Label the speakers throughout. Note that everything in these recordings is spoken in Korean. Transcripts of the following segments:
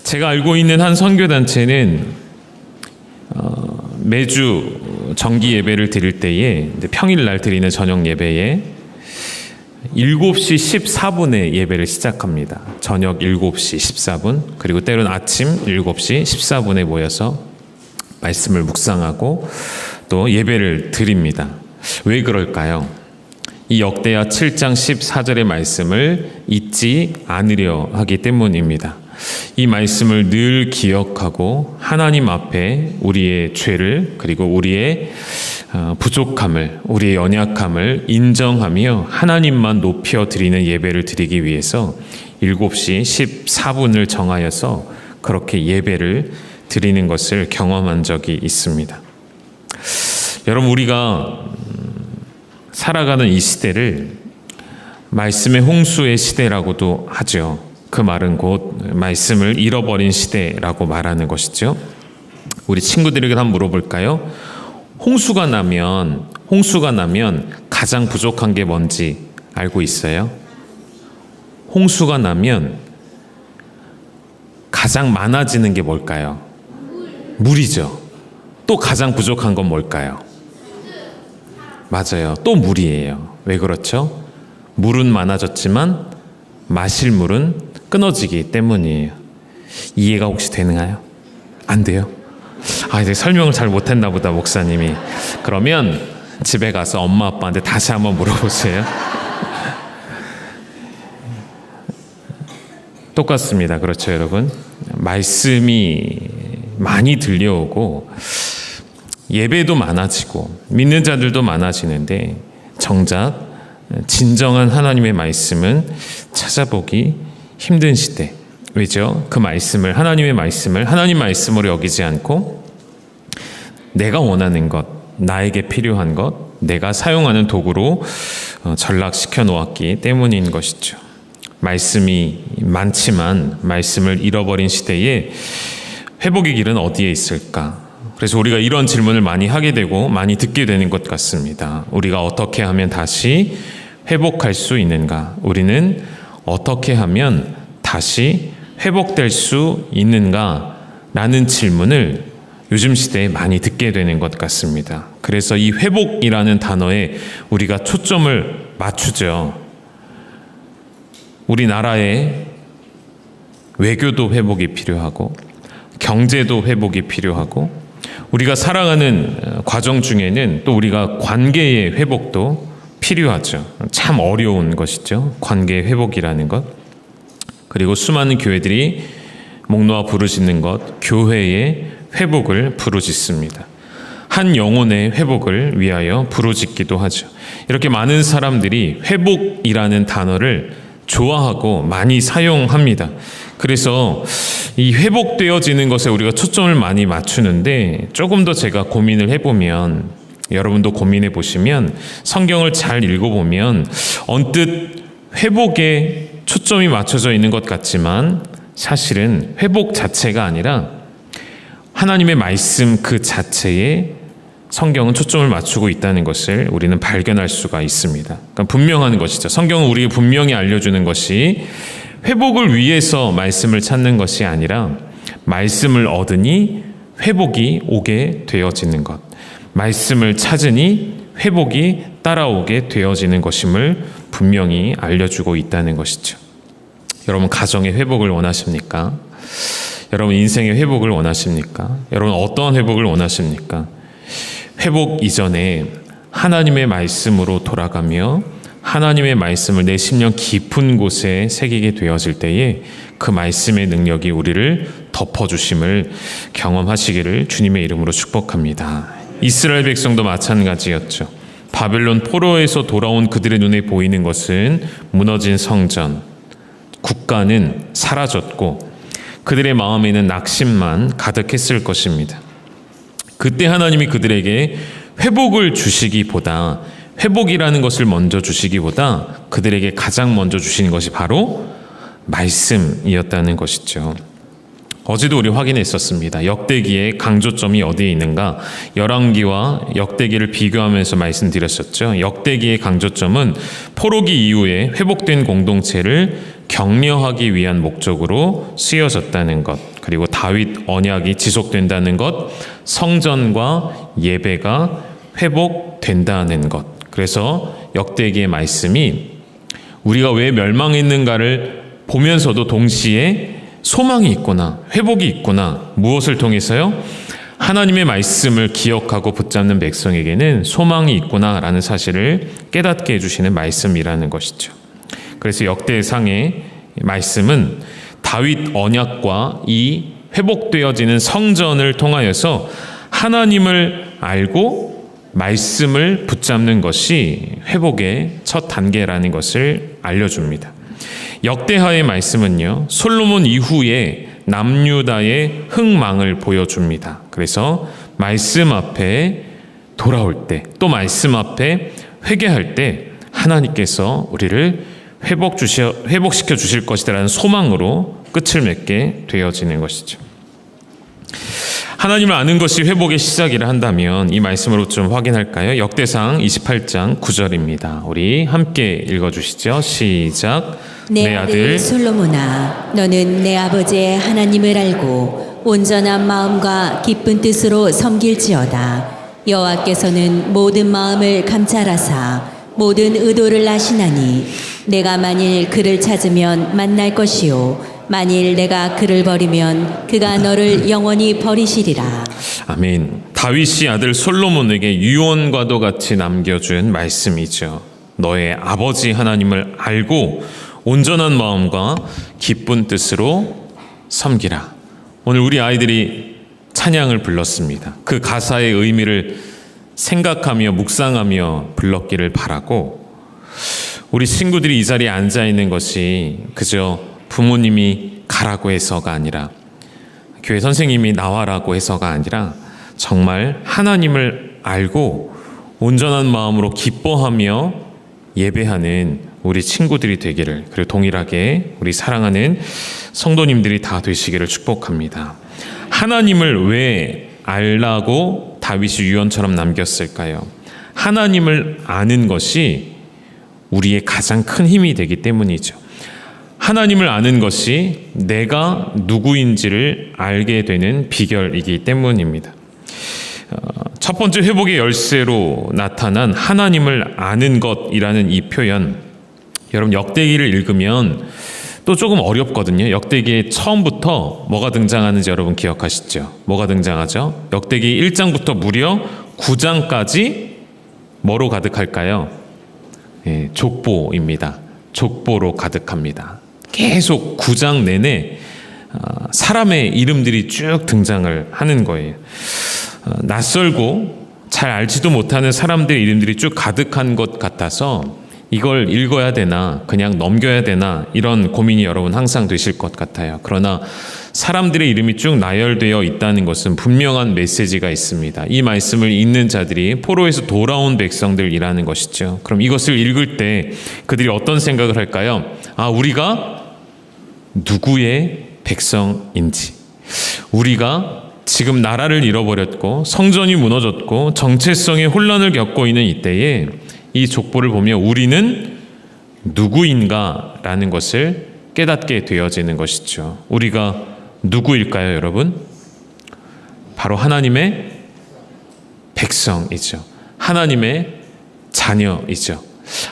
Speaker 1: 제가 알고 있는 한 선교단체는 매주 정기 예배를 드릴 때에 평일날 드리는 저녁 예배에 7시 14분에 예배를 시작합니다. 저녁 7시 14분, 그리고 때로는 아침 7시 14분에 모여서 말씀을 묵상하고 또 예배를 드립니다. 왜 그럴까요? 이 역대하 7장 14절의 말씀을 잊지 않으려 하기 때문입니다. 이 말씀을 늘 기억하고 하나님 앞에 우리의 죄를, 그리고 우리의 부족함을, 우리의 연약함을 인정하며 하나님만 높여 드리는 예배를 드리기 위해서 7시 14분을 정하여서 그렇게 예배를 드리는 것을 경험한 적이 있습니다. 여러분, 우리가 살아가는 이 시대를 말씀의 홍수의 시대라고도 하죠. 그 말은 곧 말씀을 잃어버린 시대라고 말하는 것이죠. 우리 친구들에게 한번 물어볼까요? 홍수가 나면 가장 부족한 게 뭔지 알고 있어요? 홍수가 나면 가장 많아지는 게 뭘까요? 물이죠. 또 가장 부족한 건 뭘까요? 맞아요. 또 물이에요. 왜 그렇죠? 물은 많아졌지만 마실 물은 끊어지기 때문이에요. 이해가 혹시 되나요? 안 돼요? 이제 설명을 잘 못했나 보다, 목사님이. 그러면 집에 가서 엄마 아빠한테 다시 한번 물어보세요. 똑같습니다. 그렇죠, 여러분? 말씀이 많이 들려오고 예배도 많아지고 믿는 자들도 많아지는데 정작 진정한 하나님의 말씀은 찾아보기 힘든 시대. 왜죠? 그 말씀을, 하나님의 말씀을 하나님 말씀으로 여기지 않고 내가 원하는 것, 나에게 필요한 것, 내가 사용하는 도구로 전락시켜 놓았기 때문인 것이죠. 말씀이 많지만 말씀을 잃어버린 시대에 회복의 길은 어디에 있을까? 그래서 우리가 이런 질문을 많이 하게 되고 많이 듣게 되는 것 같습니다. 우리가 어떻게 하면 다시 회복할 수 있는가? 우리는 어떻게 하면 다시 회복될 수 있는가? 라는 질문을 요즘 시대에 많이 듣게 되는 것 같습니다. 그래서 이 회복이라는 단어에 우리가 초점을 맞추죠. 우리나라의 외교도 회복이 필요하고 경제도 회복이 필요하고 우리가 살아가는 과정 중에는 또 우리가 관계의 회복도 필요하죠. 참 어려운 것이죠. 관계의 회복이라는 것. 그리고 수많은 교회들이 목 놓아 부르짖는 것, 교회의 회복을 부르짖습니다. 한 영혼의 회복을 위하여 부르짖기도 하죠. 이렇게 많은 사람들이 회복이라는 단어를 좋아하고 많이 사용합니다. 그래서 이 회복되어지는 것에 우리가 초점을 많이 맞추는데 조금 더 제가 고민을 해보면, 여러분도 고민해 보시면, 성경을 잘 읽어보면 언뜻 회복에 초점이 맞춰져 있는 것 같지만 사실은 회복 자체가 아니라 하나님의 말씀 그 자체에 성경은 초점을 맞추고 있다는 것을 우리는 발견할 수가 있습니다. 그러니까 분명한 것이죠. 성경은 우리에게 분명히 알려주는 것이 회복을 위해서 말씀을 찾는 것이 아니라 말씀을 얻으니 회복이 오게 되어지는 것, 말씀을 찾으니 회복이 따라오게 되어지는 것임을 분명히 알려주고 있다는 것이죠. 여러분, 가정의 회복을 원하십니까? 여러분, 인생의 회복을 원하십니까? 여러분, 어떠한 회복을 원하십니까? 회복 이전에 하나님의 말씀으로 돌아가며 하나님의 말씀을 내 심령 깊은 곳에 새기게 되어질 때에 그 말씀의 능력이 우리를 덮어주심을 경험하시기를 주님의 이름으로 축복합니다. 이스라엘 백성도 마찬가지였죠. 바벨론 포로에서 돌아온 그들의 눈에 보이는 것은 무너진 성전, 국가는 사라졌고 그들의 마음에는 낙심만 가득했을 것입니다. 그때 하나님이 그들에게 회복을 주시기보다, 회복이라는 것을 먼저 주시기보다 그들에게 가장 먼저 주시는 것이 바로 말씀이었다는 것이죠. 어제도 우리 확인했었습니다. 역대기의 강조점이 어디에 있는가? 열왕기와 역대기를 비교하면서 말씀드렸었죠. 역대기의 강조점은 포로기 이후에 회복된 공동체를 격려하기 위한 목적으로 쓰여졌다는 것. 그리고 다윗 언약이 지속된다는 것, 성전과 예배가 회복된다는 것. 그래서 역대기의 말씀이 우리가 왜 멸망했는가를 보면서도 동시에 소망이 있구나, 회복이 있구나. 무엇을 통해서요? 하나님의 말씀을 기억하고 붙잡는 백성에게는 소망이 있구나라는 사실을 깨닫게 해주시는 말씀이라는 것이죠. 그래서 역대상의 말씀은 다윗 언약과 이 회복되어지는 성전을 통하여서 하나님을 알고 말씀을 붙잡는 것이 회복의 첫 단계라는 것을 알려줍니다. 역대하의 말씀은요, 솔로몬 이후에 남유다의 흥망을 보여줍니다. 그래서 말씀 앞에 돌아올 때, 또 말씀 앞에 회개할 때 하나님께서 우리를 회복시켜 주실 것이라는 소망으로 끝을 맺게 되어지는 것이죠. 하나님을 아는 것이 회복의 시작이라 한다면 이 말씀으로 좀 확인할까요? 역대상 28장 9절입니다. 우리 함께 읽어주시죠. 시작.
Speaker 2: 내 아들 솔로몬아, 너는 내 아버지의 하나님을 알고 온전한 마음과 기쁜 뜻으로 섬길지어다. 여호와께서는 모든 마음을 감찰하사 모든 의도를 아시나니 내가 만일 그를 찾으면 만날 것이요 만일 내가 그를 버리면 그가 너를 영원히 버리시리라.
Speaker 1: 아멘. 다윗이 아들 솔로몬에게 유언과도 같이 남겨준 말씀이죠. 너의 아버지 하나님을 알고 온전한 마음과 기쁜 뜻으로 섬기라. 오늘 우리 아이들이 찬양을 불렀습니다. 그 가사의 의미를 생각하며 묵상하며 불렀기를 바라고, 우리 친구들이 이 자리에 앉아 있는 것이 그저 부모님이 가라고 해서가 아니라, 교회 선생님이 나와라고 해서가 아니라, 정말 하나님을 알고 온전한 마음으로 기뻐하며 예배하는 우리 친구들이 되기를, 그리고 동일하게 우리 사랑하는 성도님들이 다 되시기를 축복합니다. 하나님을 왜 알라고 다윗이 유언처럼 남겼을까요? 하나님을 아는 것이 우리의 가장 큰 힘이 되기 때문이죠. 하나님을 아는 것이 내가 누구인지를 알게 되는 비결이기 때문입니다. 첫 번째 회복의 열쇠로 나타난 하나님을 아는 것이라는 이 표현, 여러분 역대기를 읽으면 또 조금 어렵거든요. 역대기의 처음부터 뭐가 등장하는지 여러분 기억하시죠? 뭐가 등장하죠? 역대기 1장부터 무려 9장까지 뭐로 가득할까요? 족보입니다. 족보로 가득합니다. 계속 9장 내내 사람의 이름들이 쭉 등장을 하는 거예요. 낯설고 잘 알지도 못하는 사람들의 이름들이 쭉 가득한 것 같아서 이걸 읽어야 되나 그냥 넘겨야 되나 이런 고민이 여러분 항상 되실 것 같아요. 그러나 사람들의 이름이 쭉 나열되어 있다는 것은 분명한 메시지가 있습니다. 이 말씀을 읽는 자들이 포로에서 돌아온 백성들이라는 것이죠. 그럼 이것을 읽을 때 그들이 어떤 생각을 할까요? 우리가 누구의 백성인지, 우리가 지금 나라를 잃어버렸고 성전이 무너졌고 정체성의 혼란을 겪고 있는 이때에 이 족보를 보며 우리는 누구인가라는 것을 깨닫게 되어지는 것이죠. 우리가 누구일까요, 여러분? 바로 하나님의 백성이죠. 하나님의 자녀이죠.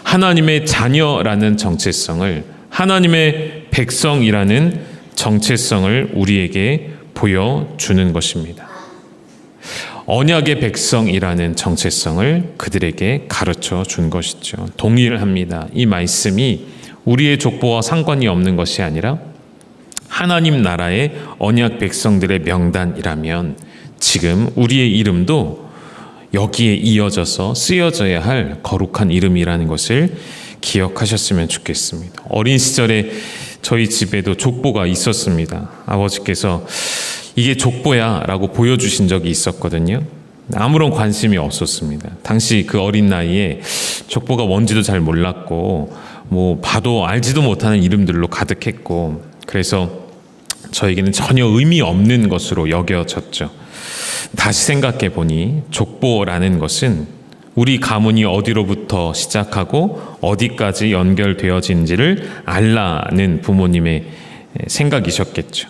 Speaker 1: 하나님의 자녀라는 정체성을, 하나님의 백성이라는 정체성을 우리에게 보여주는 것입니다. 언약의 백성이라는 정체성을 그들에게 가르쳐 준 것이죠. 동일합니다. 이 말씀이 우리의 족보와 상관이 없는 것이 아니라 하나님 나라의 언약 백성들의 명단이라면 지금 우리의 이름도 여기에 이어져서 쓰여져야 할 거룩한 이름이라는 것을 기억하셨으면 좋겠습니다. 어린 시절에 저희 집에도 족보가 있었습니다. 아버지께서 이게 족보야 라고 보여주신 적이 있었거든요. 아무런 관심이 없었습니다. 당시 그 어린 나이에 족보가 뭔지도 잘 몰랐고 봐도 알지도 못하는 이름들로 가득했고, 그래서 저에게는 전혀 의미 없는 것으로 여겨졌죠. 다시 생각해 보니 족보라는 것은 우리 가문이 어디로부터 시작하고 어디까지 연결되어진지를 알라는 부모님의 생각이셨겠죠.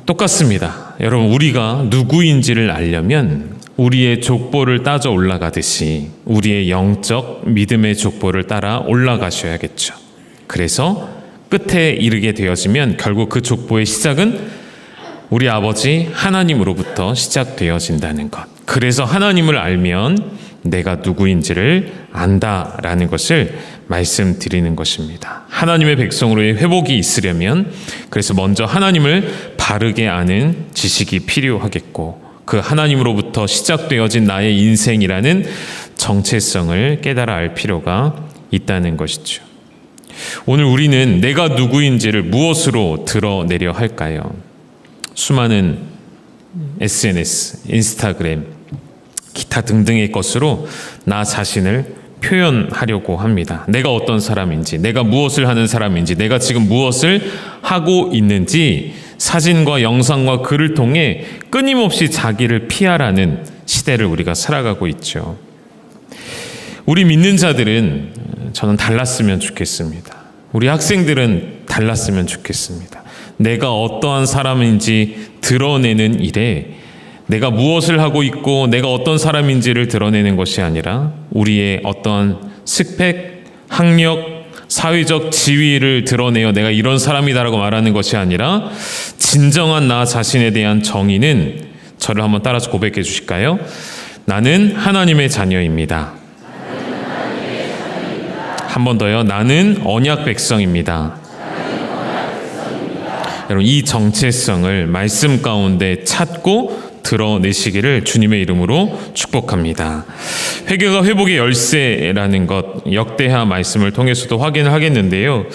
Speaker 1: 똑같습니다. 여러분, 우리가 누구인지를 알려면 우리의 족보를 따져 올라가듯이 우리의 영적 믿음의 족보를 따라 올라가셔야겠죠. 그래서 끝에 이르게 되어지면 결국 그 족보의 시작은 우리 아버지 하나님으로부터 시작되어진다는 것. 그래서 하나님을 알면 내가 누구인지를 안다라는 것을 말씀드리는 것입니다. 하나님의 백성으로의 회복이 있으려면 그래서 먼저 하나님을 바르게 아는 지식이 필요하겠고 그 하나님으로부터 시작되어진 나의 인생이라는 정체성을 깨달아 알 필요가 있다는 것이죠. 오늘 우리는 내가 누구인지를 무엇으로 드러내려 할까요? 수많은 SNS, 인스타그램, 기타 등등의 것으로 나 자신을 표현하려고 합니다. 내가 어떤 사람인지, 내가 무엇을 하는 사람인지, 내가 지금 무엇을 하고 있는지 사진과 영상과 글을 통해 끊임없이 자기를 피하라는 시대를 우리가 살아가고 있죠. 우리 믿는 자들은 저는 달랐으면 좋겠습니다. 우리 학생들은 달랐으면 좋겠습니다. 내가 어떠한 사람인지 드러내는 일에 내가 무엇을 하고 있고 내가 어떤 사람인지를 드러내는 것이 아니라 우리의 어떤 스펙, 학력, 사회적 지위를 드러내어 내가 이런 사람이다라고 말하는 것이 아니라 진정한 나 자신에 대한 정의는 저를 한번 따라서 고백해 주실까요? 나는 하나님의 자녀입니다. 한 번 더요. 나는 언약 백성입니다. 여러분, 이 정체성을 말씀 가운데 찾고 드러내시기를 주님의 이름으로 축복합니다. 회개가 회복의 열쇠라는 것 역대하 말씀을 통해서도 확인을 하겠는데요.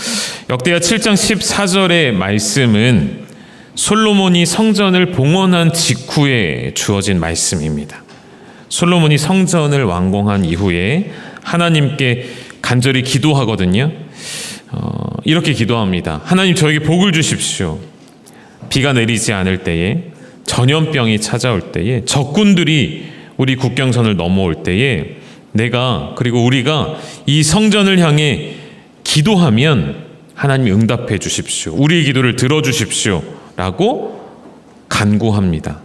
Speaker 1: 역대하 7장 14절의 말씀은 솔로몬이 성전을 봉헌한 직후에 주어진 말씀입니다. 솔로몬이 성전을 완공한 이후에 하나님께 간절히 기도하거든요. 이렇게 기도합니다. 하나님, 저에게 복을 주십시오. 비가 내리지 않을 때에, 전염병이 찾아올 때에, 적군들이 우리 국경선을 넘어올 때에 그리고 우리가 이 성전을 향해 기도하면 하나님이 응답해 주십시오. 우리의 기도를 들어주십시오. 라고 간구합니다.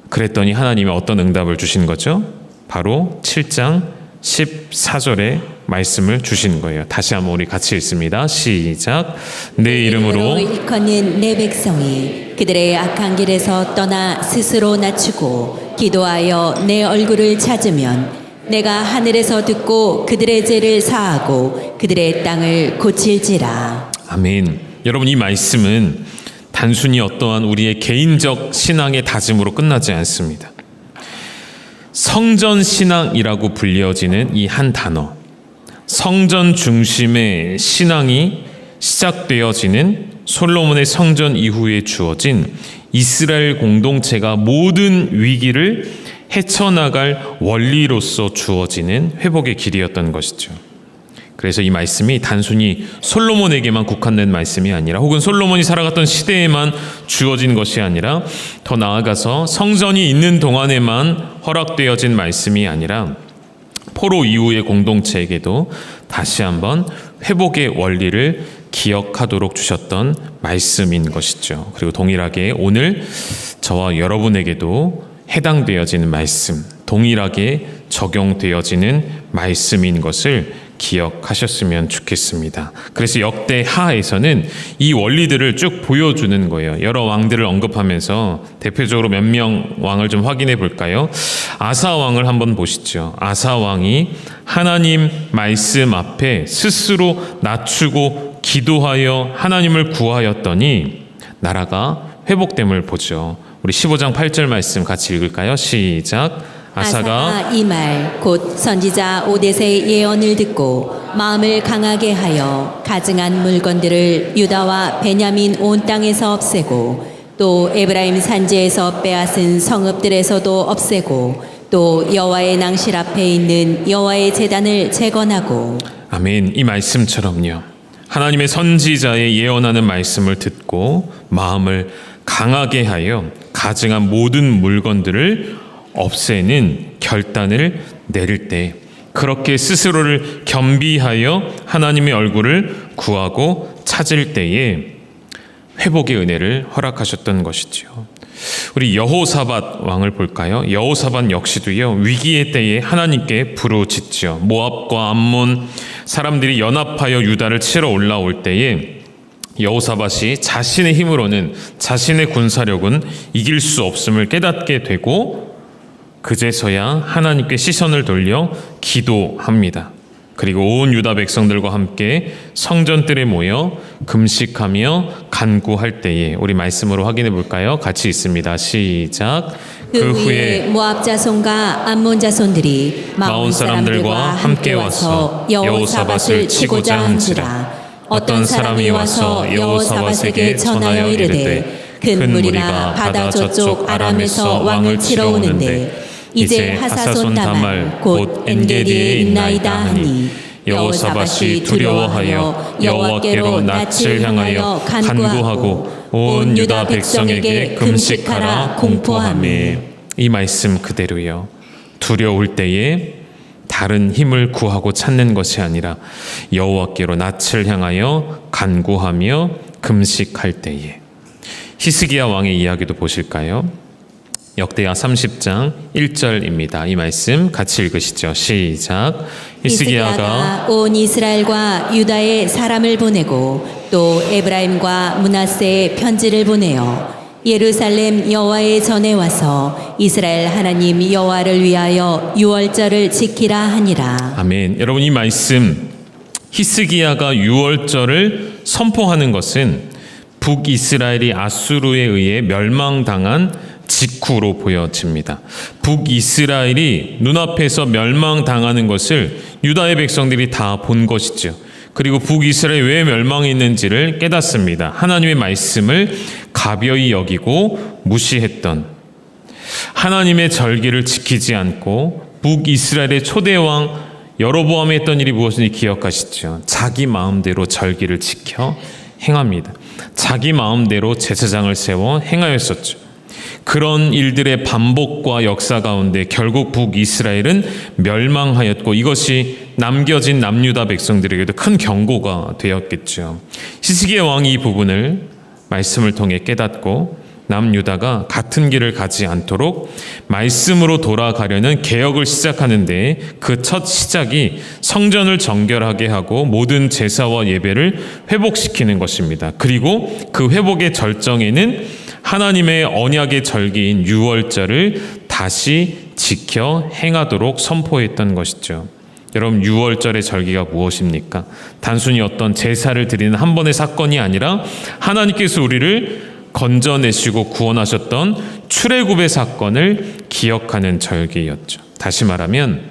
Speaker 1: 그랬더니 하나님이 어떤 응답을 주신 거죠? 바로 7장 14절의 말씀을 주신 거예요. 다시 한번 우리 같이 읽습니다. 시작. 내 이름으로
Speaker 2: 일컫는 내 백성이 그들의 악한 길에서 떠나 스스로 낮추고 기도하여 내 얼굴을 찾으면 내가 하늘에서 듣고 그들의 죄를 사하고 그들의 땅을 고칠지라.
Speaker 1: 아멘. 여러분, 이 말씀은 단순히 어떠한 우리의 개인적 신앙의 다짐으로 끝나지 않습니다. 성전 신앙이라고 불려지는 이 한 단어, 성전 중심의 신앙이 시작되어지는 솔로몬의 성전 이후에 주어진 이스라엘 공동체가 모든 위기를 헤쳐나갈 원리로서 주어지는 회복의 길이었던 것이죠. 그래서 이 말씀이 단순히 솔로몬에게만 국한된 말씀이 아니라 혹은 솔로몬이 살아갔던 시대에만 주어진 것이 아니라 더 나아가서 성전이 있는 동안에만 허락되어진 말씀이 아니라 포로 이후의 공동체에게도 다시 한번 회복의 원리를 기억하도록 주셨던 말씀인 것이죠. 그리고 동일하게 오늘 저와 여러분에게도 해당되어지는 말씀, 동일하게 적용되어지는 말씀인 것을 기억하셨으면 좋겠습니다. 그래서 역대하에서는 이 원리들을 쭉 보여주는 거예요. 여러 왕들을 언급하면서 대표적으로 몇 명 왕을 좀 확인해 볼까요? 아사 왕을 한번 보시죠. 아사 왕이 하나님 말씀 앞에 스스로 낮추고 기도하여 하나님을 구하였더니 나라가 회복됨을 보죠. 우리 15장 8절 말씀 같이 읽을까요? 시작. 아사가
Speaker 2: 이 말 곧 선지자 오뎃의 예언을 듣고 마음을 강하게 하여 가증한 물건들을 유다와 베냐민 온 땅에서 없애고 또 에브라임 산지에서 빼앗은 성읍들에서도 없애고 또 여호와의 낭실 앞에 있는 여호와의 제단을 재건하고.
Speaker 1: 아멘. 이 말씀처럼요, 하나님의 선지자의 예언하는 말씀을 듣고 마음을 강하게 하여 가증한 모든 물건들을 없애는 결단을 내릴 때, 그렇게 스스로를 겸비하여 하나님의 얼굴을 구하고 찾을 때에 회복의 은혜를 허락하셨던 것이죠. 우리 여호사밧 왕을 볼까요? 여호사밧 역시도요, 위기의 때에 하나님께 부르짖지요. 모압과 암몬 사람들이 연합하여 유다를 치러 올라올 때에 여호사밧이 자신의 힘으로는, 자신의 군사력은 이길 수 없음을 깨닫게 되고 그제서야 하나님께 시선을 돌려 기도합니다. 그리고 온 유다 백성들과 함께 성전들에 모여 금식하며 간구할 때에, 우리 말씀으로 확인해 볼까요? 같이 있습니다. 시작.
Speaker 2: 그 후에 모압 자손과 암몬 자손들이 마온 사람들과 함께 와서 여호사밧을 치고자 한지라. 어떤 사람이 와서 여호사밧에게 전하여 이르되 큰 무리가 바다 저쪽 아람에서 왕을 치러 오는데 이제 하사손 다말 곧 엔게디에 있나이다 하니 여호사밧이 두려워하여 여호와께로 낯을 향하여 간구하고 온 유다 백성에게 금식하라 공포하매.
Speaker 1: 이 말씀 그대로요. 두려울 때에 다른 힘을 구하고 찾는 것이 아니라 여호와께로 낯을 향하여 간구하며 금식할 때에. 히스기야 왕의 이야기도 보실까요? 역대하 30장 1절입니다. 이 말씀 같이 읽으시죠. 시작.
Speaker 2: 히스기야가 온 이스라엘과 유다에 사람을 보내고 또 에브라임과 므낫세에 편지를 보내어 예루살렘 여호와의 전에 와서 이스라엘 하나님 여호와를 위하여 유월절을 지키라 하니라.
Speaker 1: 아멘. 여러분, 이 말씀 히스기야가 유월절을 선포하는 것은 북이스라엘이 아수르에 의해 멸망당한 직후로 보여집니다. 북이스라엘이 눈앞에서 멸망당하는 것을 유다의 백성들이 다 본 것이죠. 그리고 북이스라엘이 왜 멸망했는지를 깨닫습니다. 하나님의 말씀을 가벼이 여기고 무시했던, 하나님의 절기를 지키지 않고 북이스라엘의 초대왕 여로보암이 했던 일이 무엇인지 기억하시죠? 자기 마음대로 절기를 지켜 행합니다. 자기 마음대로 제사장을 세워 행하였었죠. 그런 일들의 반복과 역사 가운데 결국 북이스라엘은 멸망하였고 이것이 남겨진 남유다 백성들에게도 큰 경고가 되었겠죠. 히스기야 왕이 이 부분을 말씀을 통해 깨닫고 남유다가 같은 길을 가지 않도록 말씀으로 돌아가려는 개혁을 시작하는데 그 첫 시작이 성전을 정결하게 하고 모든 제사와 예배를 회복시키는 것입니다. 그리고 그 회복의 절정에는 하나님의 언약의 절기인 유월절을 다시 지켜 행하도록 선포했던 것이죠. 여러분, 유월절의 절기가 무엇입니까? 단순히 어떤 제사를 드리는 한 번의 사건이 아니라 하나님께서 우리를 건져내시고 구원하셨던 출애굽의 사건을 기억하는 절기였죠. 다시 말하면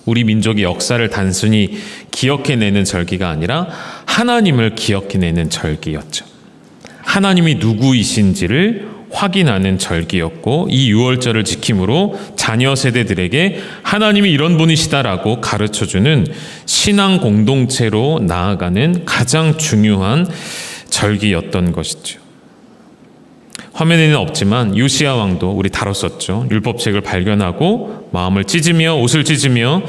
Speaker 1: 우리 민족의 역사를 단순히 기억해내는 절기가 아니라 하나님을 기억해내는 절기였죠. 하나님이 누구이신지를 확인하는 절기였고, 이 유월절을 지킴으로 자녀 세대들에게 하나님이 이런 분이시다라고 가르쳐주는 신앙 공동체로 나아가는 가장 중요한 절기였던 것이죠. 화면에는 없지만 요시야 왕도 우리 다뤘었죠. 율법책을 발견하고 마음을 찢으며 옷을 찢으며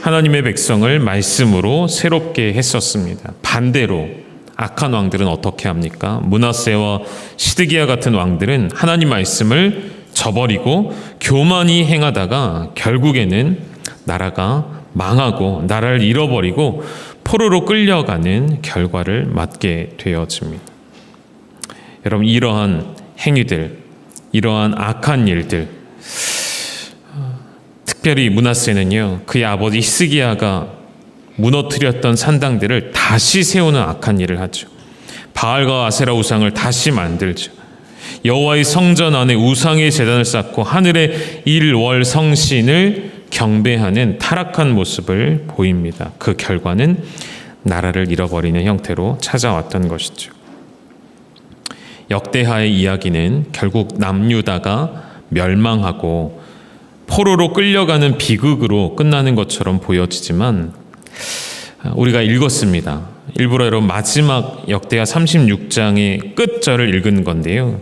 Speaker 1: 하나님의 백성을 말씀으로 새롭게 했었습니다. 반대로 악한 왕들은 어떻게 합니까? 므낫세와 시드기야 같은 왕들은 하나님 말씀을 저버리고 교만히 행하다가 결국에는 나라가 망하고 나라를 잃어버리고 포로로 끌려가는 결과를 맞게 되어집니다. 여러분, 이러한 행위들, 이러한 악한 일들, 특별히 므낫세는요, 그의 아버지 히스기야가 무너뜨렸던 산당들을 다시 세우는 악한 일을 하죠. 바알과 아세라 우상을 다시 만들죠. 여호와의 성전 안에 우상의 제단을 쌓고 하늘의 일월 성신을 경배하는 타락한 모습을 보입니다. 그 결과는 나라를 잃어버리는 형태로 찾아왔던 것이죠. 역대하의 이야기는 결국 남유다가 멸망하고 포로로 끌려가는 비극으로 끝나는 것처럼 보여지지만 우리가 읽었습니다. 일부러 여러분 마지막 역대하 36장의 끝절을 읽은 건데요.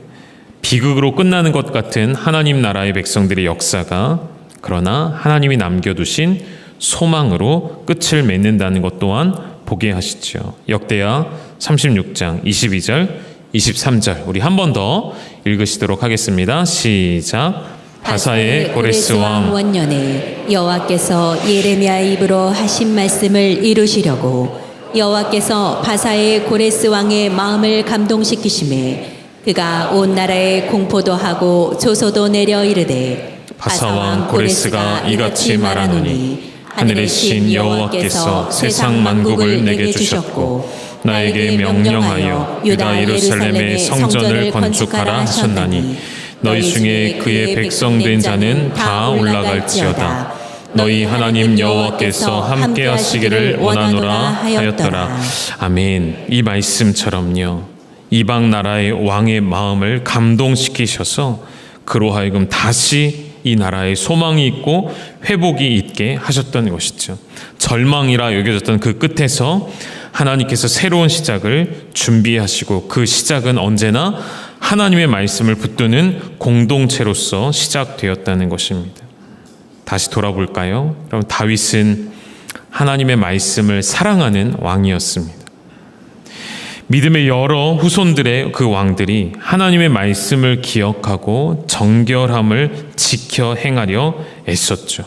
Speaker 1: 비극으로 끝나는 것 같은 하나님 나라의 백성들의 역사가 그러나 하나님이 남겨두신 소망으로 끝을 맺는다는 것 또한 보게 하시죠. 역대하 36장 22절 23절 우리 한 번 더 읽으시도록 하겠습니다. 시작. 바사의 고레스 왕
Speaker 2: 원년에 여호와께서 예레미야의 입으로 하신 말씀을 이루시려고 여호와께서 바사의 고레스 왕의 마음을 감동시키심에 그가 온 나라에 공포도 하고 조소도 내려 이르되
Speaker 1: 바사 왕 고레스가 이같이 말하노니 하늘의 신 여호와께서 세상 만국을 내게 주셨고 나에게 명령하여 유다 예루살렘의 성전을 건축하라 하셨나니 너희 중에 그의 백성 된 자는 다 올라갈지어다. 너희 하나님 여호와께서 함께 하시기를 원하노라 하였더라. 아멘. 이 말씀처럼요, 이방 나라의 왕의 마음을 감동시키셔서 그로 하여금 다시 이 나라에 소망이 있고 회복이 있게 하셨던 것이죠. 절망이라 여겨졌던 그 끝에서 하나님께서 새로운 시작을 준비하시고 그 시작은 언제나 하나님의 말씀을 붙드는 공동체로서 시작되었다는 것입니다. 다시 돌아볼까요? 여러분, 다윗은 하나님의 말씀을 사랑하는 왕이었습니다. 믿음의 여러 후손들의 그 왕들이 하나님의 말씀을 기억하고 정결함을 지켜 행하려 애썼죠.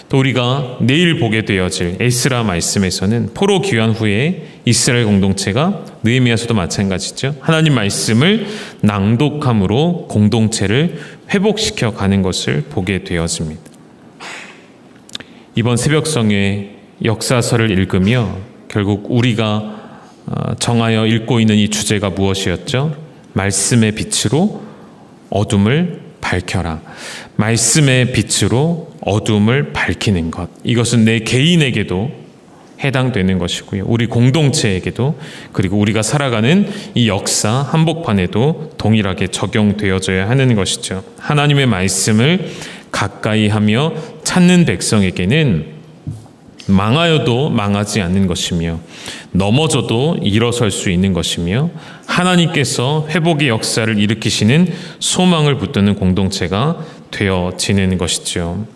Speaker 1: 또 우리가 내일 보게 되어질 에스라 말씀에서는 포로 귀환 후에 이스라엘 공동체가 느헤미야서도 마찬가지죠. 하나님 말씀을 낭독함으로 공동체를 회복시켜 가는 것을 보게 되어집니다. 이번 새벽성의 역사서를 읽으며 결국 우리가 정하여 읽고 있는 이 주제가 무엇이었죠? 말씀의 빛으로 어둠을 밝혀라. 말씀의 빛으로 어둠을 밝히는 것. 이것은 내 개인에게도 해당되는 것이고요. 우리 공동체에게도, 그리고 우리가 살아가는 이 역사 한복판에도 동일하게 적용되어져야 하는 것이죠. 하나님의 말씀을 가까이 하며 찾는 백성에게는 망하여도 망하지 않는 것이며 넘어져도 일어설 수 있는 것이며 하나님께서 회복의 역사를 일으키시는 소망을 붙드는 공동체가 되어지는 것이죠.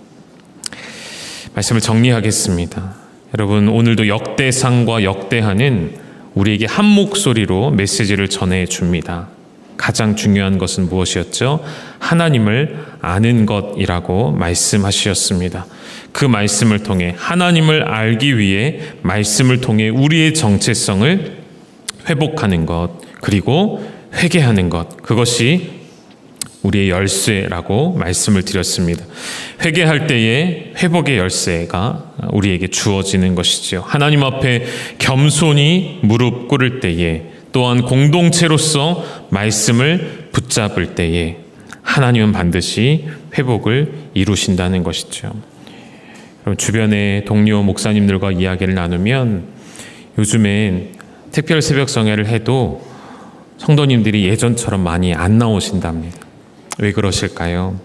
Speaker 1: 말씀을 정리하겠습니다. 여러분, 오늘도 역대상과 역대하는 우리에게 한 목소리로 메시지를 전해줍니다. 가장 중요한 것은 무엇이었죠? 하나님을 아는 것이라고 말씀하셨습니다. 그 말씀을 통해 하나님을 알기 위해 말씀을 통해 우리의 정체성을 회복하는 것, 그리고 회개하는 것, 그것이 우리의 열쇠라고 말씀을 드렸습니다. 회개할 때에 회복의 열쇠가 우리에게 주어지는 것이지요. 하나님 앞에 겸손히 무릎 꿇을 때에, 또한 공동체로서 말씀을 붙잡을 때에 하나님은 반드시 회복을 이루신다는 것이죠. 주변의 동료 목사님들과 이야기를 나누면 요즘엔 특별 새벽 성회를 해도 성도님들이 예전처럼 많이 안 나오신답니다. 왜 그러실까요?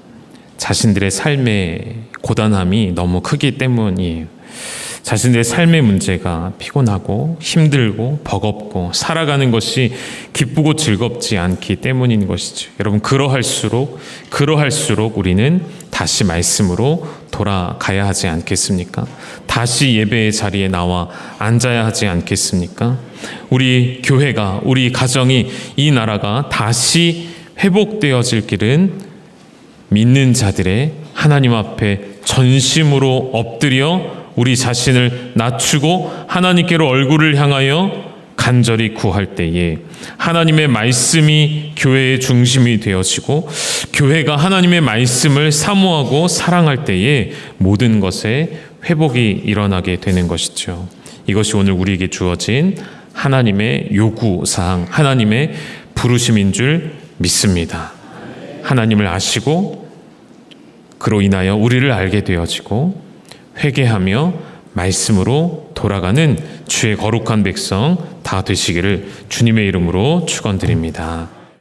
Speaker 1: 자신들의 삶의 고단함이 너무 크기 때문이에요. 자신들의 삶의 문제가 피곤하고 힘들고 버겁고 살아가는 것이 기쁘고 즐겁지 않기 때문인 것이죠. 여러분, 그러할수록 우리는 다시 말씀으로 돌아가야 하지 않겠습니까? 다시 예배의 자리에 나와 앉아야 하지 않겠습니까? 우리 교회가, 우리 가정이, 이 나라가 다시 회복되어질 길은 믿는 자들의 하나님 앞에 전심으로 엎드려 우리 자신을 낮추고 하나님께로 얼굴을 향하여 간절히 구할 때에 하나님의 말씀이 교회의 중심이 되어지고 교회가 하나님의 말씀을 사모하고 사랑할 때에 모든 것에 회복이 일어나게 되는 것이죠. 이것이 오늘 우리에게 주어진 하나님의 요구사항, 하나님의 부르심인 줄 믿습니다. 하나님을 아시고 그로 인하여 우리를 알게 되어지고 회개하며 말씀으로 돌아가는 주의 거룩한 백성 다 되시기를 주님의 이름으로 축원드립니다.